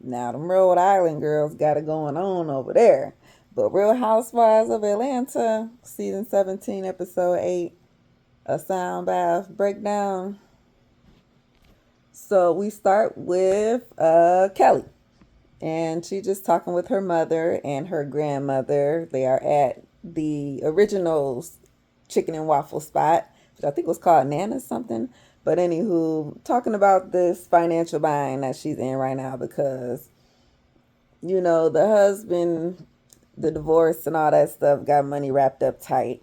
Now, them Rhode Island girls got it going on over there. But Real Housewives of Atlanta, season 17, episode 8, a sound bath breakdown. So we start with Kelly. And she's just talking with her mother and her grandmother. They are at the original chicken and waffle spot, which I think was called Nana's something. But anywho, talking about this financial bind that she's in right now because, the husband, the divorce and all that stuff got money wrapped up tight.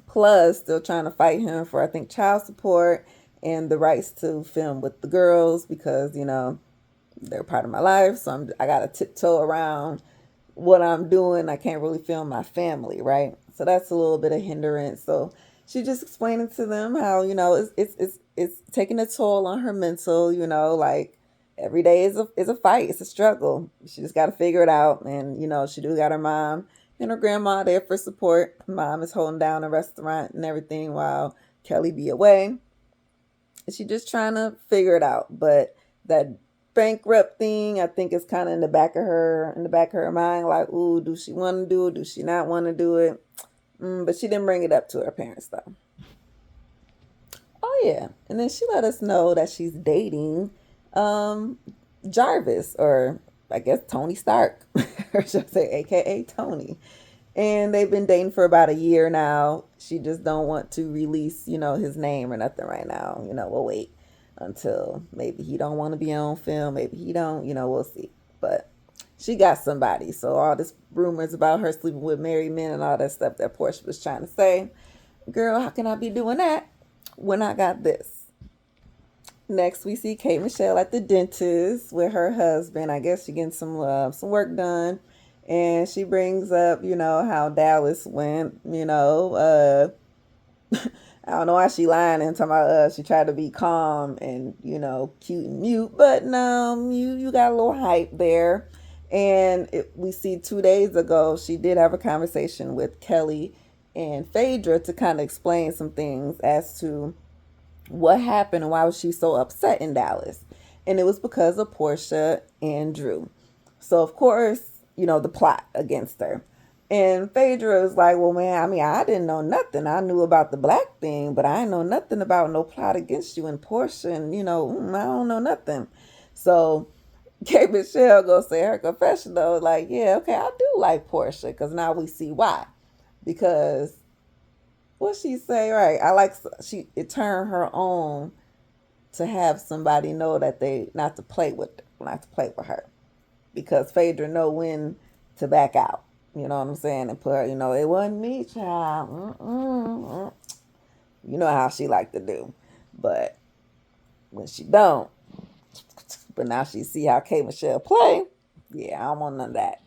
Plus, still trying to fight him for, I think, child support and the rights to film with the girls because, they're part of my life. So I got to tiptoe around what I'm doing. I can't really film my family, right? So that's a little bit of hindrance. So she just explaining to them how it's taking a toll on her mental. Like every day is a fight. It's a struggle. She just got to figure it out. And she do got her mom and her grandma there for support. Mom is holding down the restaurant and everything while Kelly be away. And she just trying to figure it out. But that bankrupt thing, I think is kind of in the back of her mind. Like, ooh, do she want to do it? Do she not want to do it? But she didn't bring it up to her parents though. Oh yeah, and then she let us know that she's dating um, Jarvis, or I guess Tony Stark, or should I say, AKA Tony. And they've been dating for about a year now. She just don't want to release, his name or nothing right now. We'll wait until maybe he don't want to be on film. Maybe he don't. We'll see. But she got somebody. So all this rumors about her sleeping with married men and all that stuff that Portia was trying to say, girl, how can I be doing that when I got this? Next, we see Kate Michelle at the dentist with her husband. I guess she getting some work done, and she brings up how Dallas went. I don't know why she lying and talking about she tried to be calm and cute and mute, but no, you got a little hype there. And we see 2 days ago she did have a conversation with Kelly and Phaedra to kind of explain some things as to what happened and why was she so upset in Dallas. And it was because of Portia and Drew. So of course, the plot against her. And Phaedra was like, well, man, I mean, I didn't know nothing. I knew about the black thing, but I didn't know nothing about no plot against you and Portia. And, I don't know nothing. So Kate Michelle go say her confession, though, like, yeah, okay, I do like Portia because now we see why. Because what she say, right? It turned her on to have somebody know that they not to play with her because Phaedra know when to back out. You know what I'm saying? And put her, it wasn't me, child. You know how she like to do. But when she don't, but now she see how K Michelle play, yeah, I don't want none of that.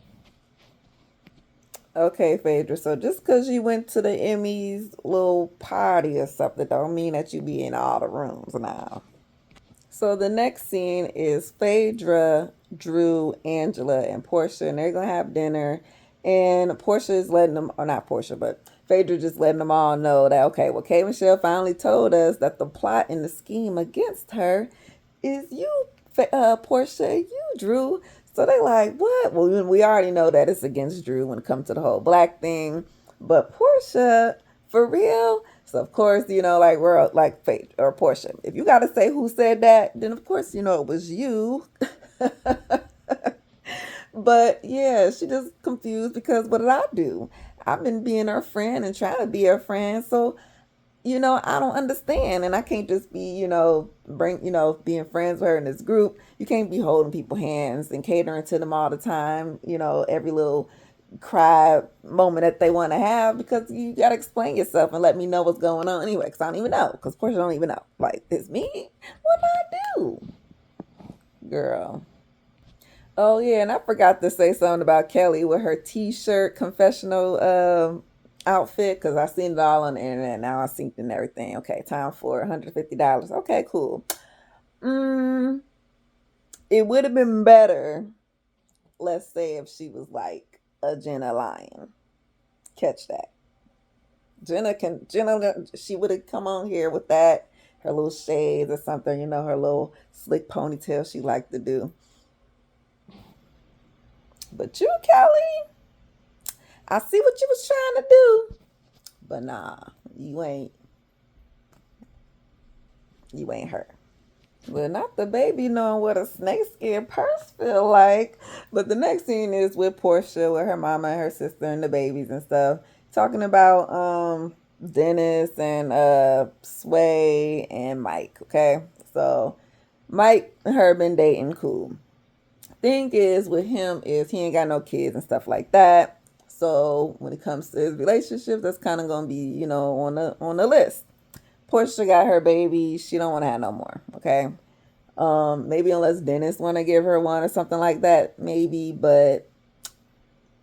Okay, Phaedra. So just because you went to the Emmys little party or something, don't mean that you be in all the rooms now. So the next scene is Phaedra, Drew, Angela, and Portia, and they're gonna have dinner. And Portia is letting them, or not Portia, but Phaedra just letting them all know that okay, well, Kay Michelle finally told us that the plot and the scheme against her is you, Portia, you, Drew. So they like, what? Well, we already know that it's against Drew when it comes to the whole black thing, but Portia, for real. So of course, like we're like Faith or Portia. If you gotta say who said that, then of course it was you. But yeah, she just confused because what did I do? I've been being her friend and trying to be her friend. So, I don't understand. And I can't just be, being friends with her in this group. You can't be holding people's hands and catering to them all the time, every little cry moment that they want to have because you got to explain yourself and let me know what's going on anyway because I don't even know because Portia don't even know. Like, it's me? What did I do? Girl. Oh yeah, and I forgot to say something about Kelly with her T-shirt confessional outfit because I seen it all on the internet. Now I seen it and everything. Okay, time for $150. Okay, cool. Mm, it would have been better, let's say, if she was like a Jenna Lion. Catch that. Jenna, she would have come on here with that, her little shades or something, her little slick ponytail she liked to do. But you, Kelly, I see what you was trying to do. But nah, you ain't her. Well, not the baby knowing what a snakeskin purse feel like. But the next scene is with Portia, with her mama and her sister and the babies and stuff, talking about Dennis and Sway and Mike. Okay, so Mike and her been dating, cool. Thing is with him is he ain't got no kids and stuff like that. So when it comes to his relationship, that's kind of gonna be on the list. Portia got her baby. She don't want to have no more. Okay. Maybe unless Dennis want to give her one or something like that, maybe. But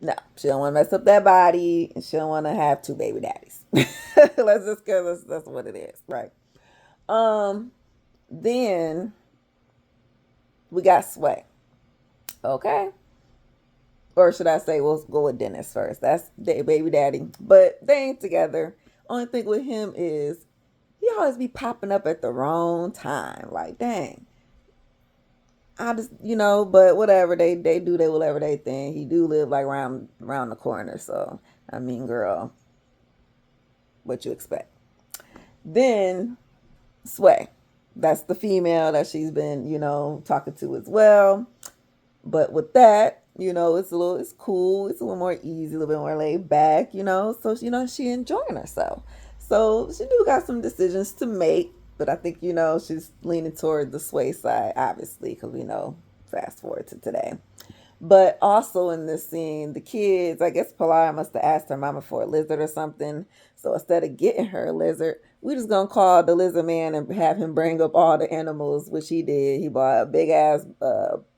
no, she don't want to mess up that body, and she don't want to have two baby daddies. Let's just go. That's what it is, right? Um, then we got Sway. Okay, or should I say, we'll go with Dennis first. That's the baby daddy, but they ain't together. Only thing with him is he always be popping up at the wrong time. Like, dang, I just, but whatever they do, they whatever they think. He do live like around the corner, so I mean, girl, what you expect? Then Sway, that's the female that she's been, talking to as well. But with that, it's cool, it's a little more easy, a little bit more laid back, So she enjoying herself. So she do got some decisions to make, but I think she's leaning toward the Sway side, obviously, because fast forward to today. But also in this scene, the kids, I guess Pilar must have asked her mama for a lizard or something. So instead of getting her a lizard, we just gonna call the lizard man and have him bring up all the animals, which he did. He bought a big ass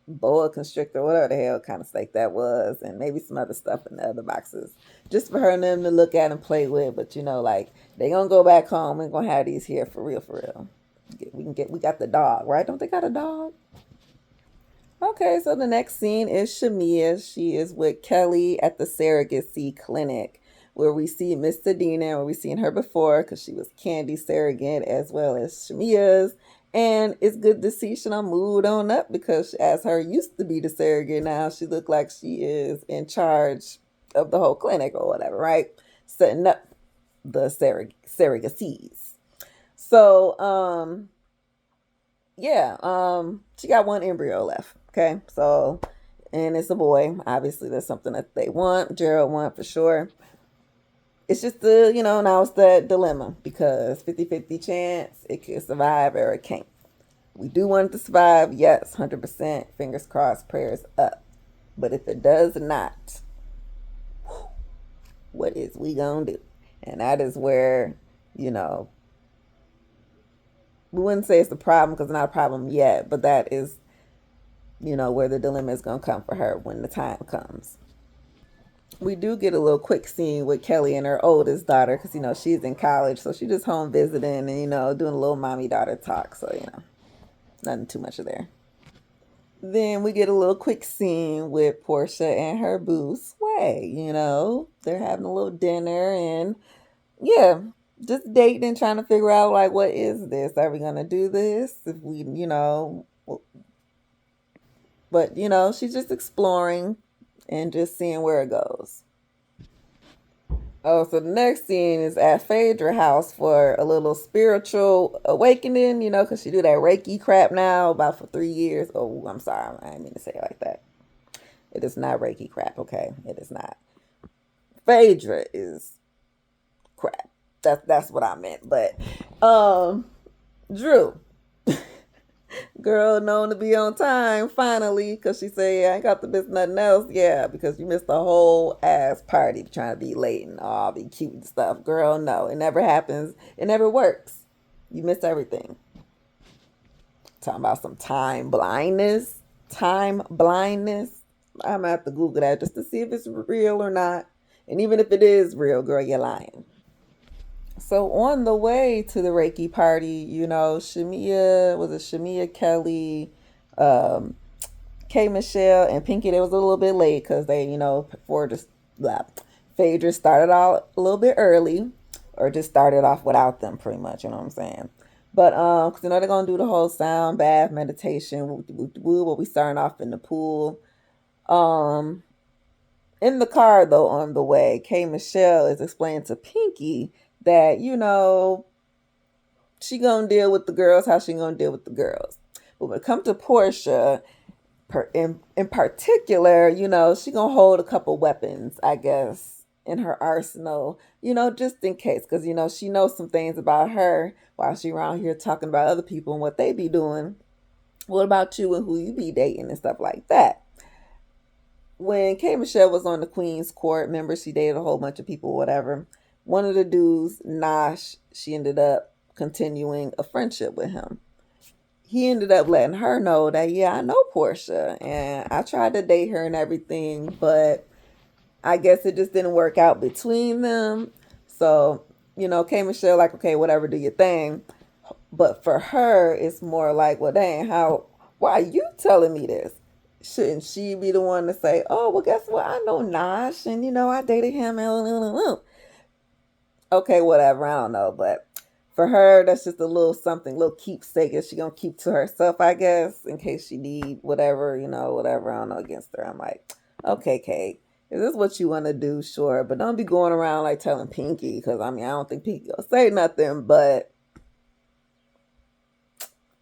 boa constrictor, whatever the hell kind of snake that was, and maybe some other stuff in the other boxes, just for her and them to look at and play with. But like they gonna go back home and gonna have these here for real, for real. We got the dog, right? Don't they got a dog? Okay, so the next scene is Shamia. She is with Kelly at the surrogacy clinic, where we see Miss Sedina, where we seen her before because she was Candy's surrogate as well as Shamia's. And it's good to see she done moved on up because as her used to be the surrogate, now she look like she is in charge of the whole clinic or whatever, right? Setting up the surrogacies. So, yeah, she got one embryo left. Okay, so and it's a boy. Obviously, that's something that they want. Gerald want for sure. It's just now it's that dilemma because 50-50 chance it could survive or it can't. We do want it to survive, yes, 100%. Fingers crossed, prayers up. But if it does not, what is we gonna do? And that is where, you know, we wouldn't say it's a problem because it's not a problem yet, but that is, where the dilemma is going to come for her when the time comes. We do get a little quick scene with Kelly and her oldest daughter because, she's in college. So she's just home visiting and, doing a little mommy daughter talk. So, nothing too much of there. Then we get a little quick scene with Portia and her boo Sway. They're having a little dinner and yeah, just dating and trying to figure out like what is this? Are we gonna do this? If we, but she's just exploring and just seeing where it goes. Oh, so the next scene is at Phaedra house for a little spiritual awakening, because she do that Reiki crap now about for 3 years. Oh, I'm sorry, I didn't mean to say it like that. It is not Reiki crap, okay? It is not. Phaedra is crap. That's what I meant. But Drew, girl known to be on time finally, because she said, yeah, I ain't got to miss nothing else. Yeah, because you missed the whole ass party trying to be late and all be cute and stuff. Girl, no, it never happens. It never works. You miss everything. Talking about some time blindness. Time blindness. I'm gonna have to Google that just to see if it's real or not. And even if it is real, girl, you're lying. So on the way to the Reiki party, Shamia Kelly, um, K Michelle, and Pinky. They was a little bit late because they, before just blah, Phaedra started out a little bit early, or just started off without them, pretty much. You know what I'm saying? But because they're gonna do the whole sound bath meditation. We'll be starting off in the pool. Um, In the car, though, on the way, K Michelle is explaining to Pinky that, she gonna deal with the girls how she gonna deal with the girls. But when it comes to Portia, in particular, she gonna hold a couple weapons, I guess, in her arsenal, just in case, because she knows some things about her while she around here talking about other people and what they be doing. What about you and who you be dating and stuff like that? When K Michelle was on the Queen's Court, remember she dated a whole bunch of people, whatever. One of the dudes, Nosh, she ended up continuing a friendship with him. He ended up letting her know that, yeah, I know Portia and I tried to date her and everything, but I guess it just didn't work out between them. So, K Michelle, like, okay, whatever, do your thing. But for her, it's more like, well, dang, why are you telling me this? Shouldn't she be the one to say, oh, well, guess what? I know Nash and, I dated him. Okay, whatever. I don't know. But for her, that's just a little something, little keepsake that she gonna keep to herself, I guess, in case she need whatever, whatever. I don't know against her. I'm like, okay, Kate, is this what you want to do? Sure, but don't be going around like telling Pinky, because I don't think Pinky will say nothing, but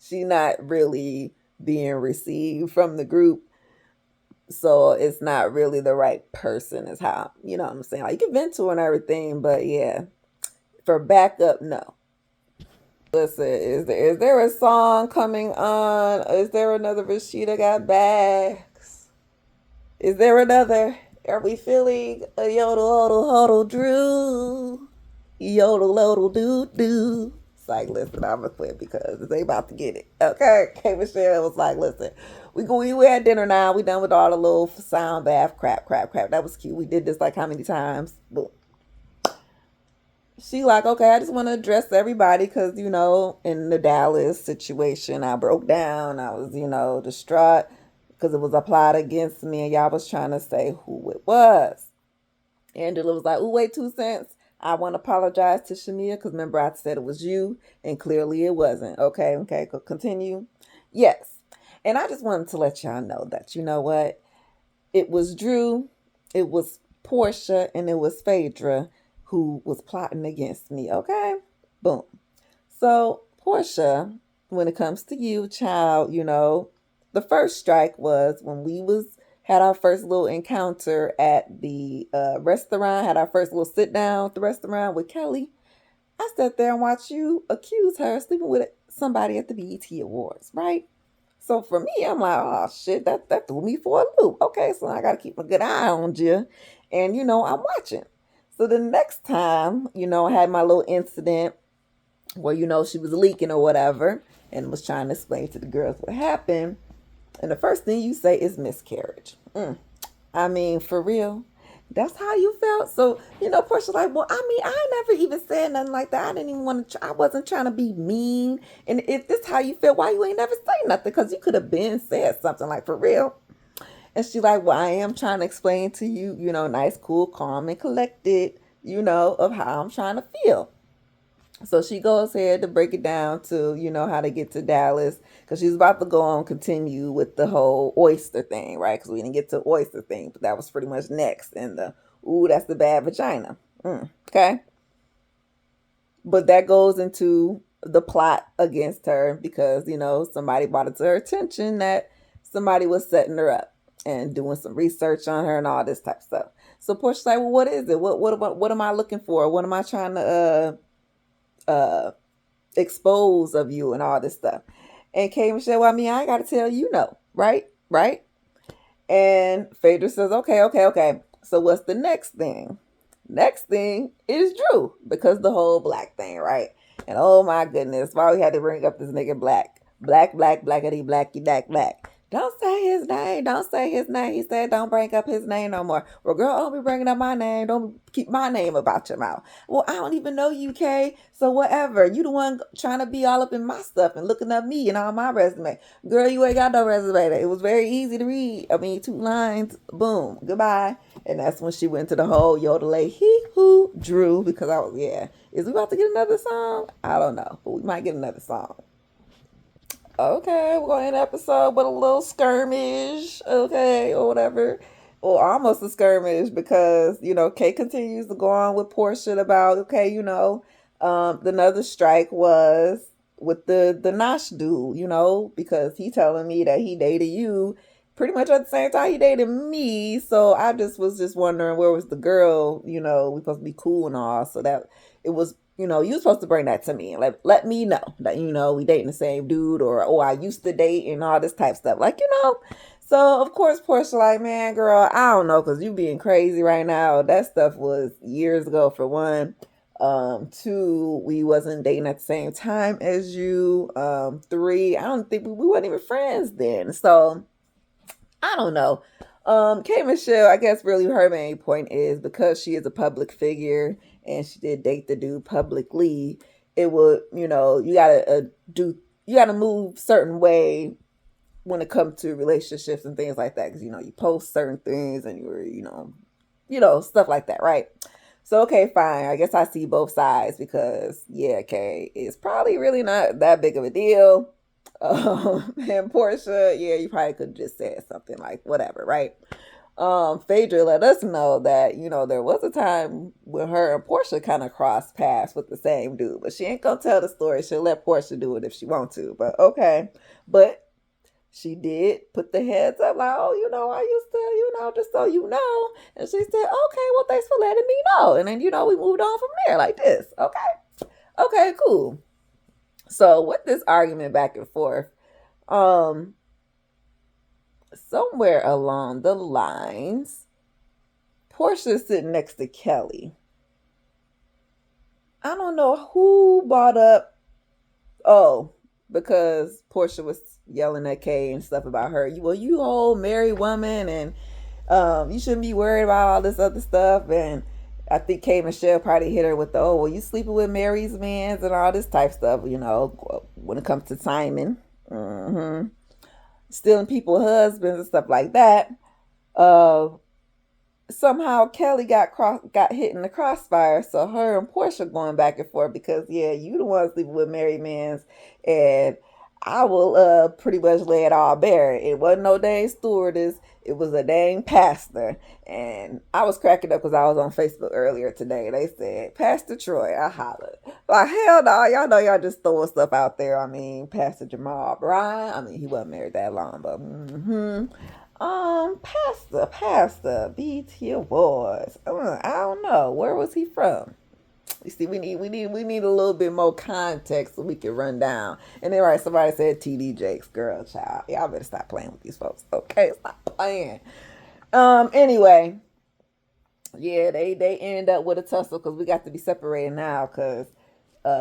she not really being received from the group. So it's not really the right person, is how, you know what I'm saying? Like, you can vent to her and everything, but yeah, for backup, no. Listen, is there a song coming on? Is there another Rashida got bags? Is there another? Are we feeling a yodel hodel hodel drew? Yodel yodel doo doo. It's like, listen, I'm gonna quit because they about to get it. Okay, K Michelle was like, listen, we had dinner now. We done with all the little sound bath crap. That was cute. We did this like how many times? Boom. She like, okay, I just want to address everybody because, in the Dallas situation, I broke down. I was, distraught because it was applied against me and y'all was trying to say who it was. Angela was like, ooh, wait 2 cents. I want to apologize to Shamia because remember I said it was you and clearly it wasn't. Okay, continue. Yes. And I just wanted to let y'all know that, you know what? It was Drew, it was Portia, and it was Phaedra who was plotting against me. Okay? Boom. So, Portia, when it comes to you, child, the first strike was when we had our first little encounter at the restaurant, had our first little sit down at the restaurant with Kelly. I sat there and watched you accuse her of sleeping with somebody at the BET Awards, right? So for me, I'm like, oh shit, that threw me for a loop. Okay, so I gotta keep a good eye on you. And I'm watching. So the next time, I had my little incident where, she was leaking or whatever and was trying to explain to the girls what happened. And the first thing you say is miscarriage. For real. That's how you felt. So, Portia's like, well, I never even said nothing like that. I didn't even want to, I wasn't trying to be mean. And if this how you feel, why you ain't never say nothing? Because you could have been said something like, for real. And she's like, well, I am trying to explain to you, nice, cool, calm, and collected, of how I'm trying to feel. So she goes ahead to break it down to, how to get to Dallas. Because she's about to go on continue with the whole oyster thing, right? Because we didn't get to oyster thing, but that was pretty much next. And ooh, that's the bad vagina. Okay. But that goes into the plot against her because, somebody brought it to her attention that somebody was setting her up and doing some research on her and all this type of stuff. So Portia's like, well, what is it? What am I looking for? What am I trying to expose of you and all this stuff? And K Michelle, well, I gotta tell you, no, right? And Phaedra says, okay. So what's the next thing? Next thing is Drew, because the whole black thing, right? And oh my goodness, why we had to bring up this nigga black. Blackity, blacky, black. Don't say his name. Don't say his name. He said, don't bring up his name no more. Well, girl, don't be bringing up my name. Don't keep my name about your mouth. Well, I don't even know you, Kay. So whatever. You the one trying to be all up in my stuff and looking up me and all my resume. Girl, you ain't got no resume. It was very easy to read. 2 lines. Boom. Goodbye. And that's when she went to the whole yodelay he who Drew, because I was, yeah. Is we about to get another song? I don't know. But we might get another song. Okay, we're going to end the episode with a little skirmish, okay, or whatever. or almost a skirmish because Kay continues to go on with Portia about okay, another strike was with the Nosh dude, because he telling me that he dated you pretty much at the same time he dated me. So I just was just wondering where was the girl, we supposed to be cool and all. So that it was, you supposed to bring that to me and let me know that, we dating the same dude or I used to date and all this type stuff. So of course Portia like, man, girl, I don't know, cause you being crazy right now. That stuff was years ago for one. Two, we wasn't dating at the same time as you. Three, I don't think we weren't even friends then. So I don't know. K Michelle, I guess really her main point is because she is a public figure and she did date the dude publicly, it would, you gotta you gotta move certain way when it comes to relationships and things like that, because you post certain things and you're stuff like that, right? So okay, fine, I guess I see both sides because yeah, okay, it's probably really not that big of a deal. And Portia, yeah, you probably could have just said something like whatever, right? Phaedra let us know that there was a time when her and Portia kind of crossed paths with the same dude, but she ain't gonna tell the story. She'll let Portia do it if she wants to, but okay. But she did put the heads up like, oh, I used to, just so you know. And she said, okay, well, thanks for letting me know. And then, we moved on from there like this. Okay. Okay, cool. So with this argument back and forth, um, somewhere along the lines, Portia's sitting next to Kelly. I don't know who brought up, oh, because Portia was yelling at Kay and stuff about her. Well, you old married woman, and you shouldn't be worried about all this other stuff. And I think Kay Michelle probably hit her with the, oh, well, you sleeping with Mary's mans and all this type stuff, when it comes to Simon. Mm-hmm. Stealing people's husbands and stuff like that. Uh, Somehow Kelly got hit in the crossfire. So her and Portia going back and forth because yeah, you the one sleeping with married men, and I will pretty much lay it all bare. It wasn't no dang stewardess. It was a dang pastor. And I was cracking up because I was on Facebook earlier today. They said, Pastor Troy. I hollered. Like, hell no, y'all know y'all just throwing stuff out there. I mean, Pastor Jamal Bryan. I mean, he wasn't married that long, but Pastor, BT Awards. I don't know. Where was he from? You see, we need a little bit more context so we can run down. And then right, somebody said TD Jakes, girl, child. Y'all better stop playing with these folks. Okay, stop playing. Anyway, yeah, they end up with a tussle because we got to be separated now because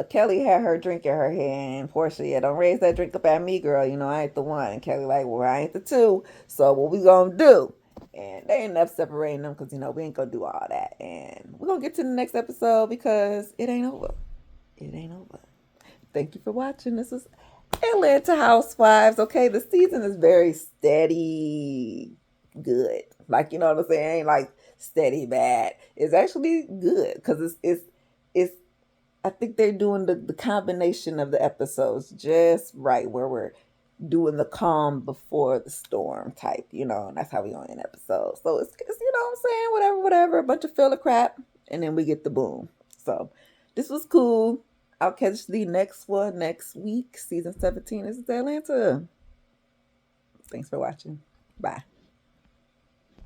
Kelly had her drink in her hand. Portia, yeah, don't raise that drink up at me, girl. I ain't the one. And Kelly like, well, I ain't the two. So what we gonna do? And they end up separating them because we ain't gonna do all that. And we're gonna get to the next episode because it ain't over. It ain't over. Thank you for watching. This is Atlanta Housewives. Okay, the season is very steady, good. Like you know what I'm saying? It ain't like steady bad. It's actually good because it's I think they're doing the combination of the episodes just right where we're doing the calm before the storm type, and that's how we on an episode. So it's what I'm saying, whatever, a bunch of filler crap, and then we get the boom. So this was cool. I'll catch the next one next week. Season 17 is Atlanta. Thanks for watching. Bye.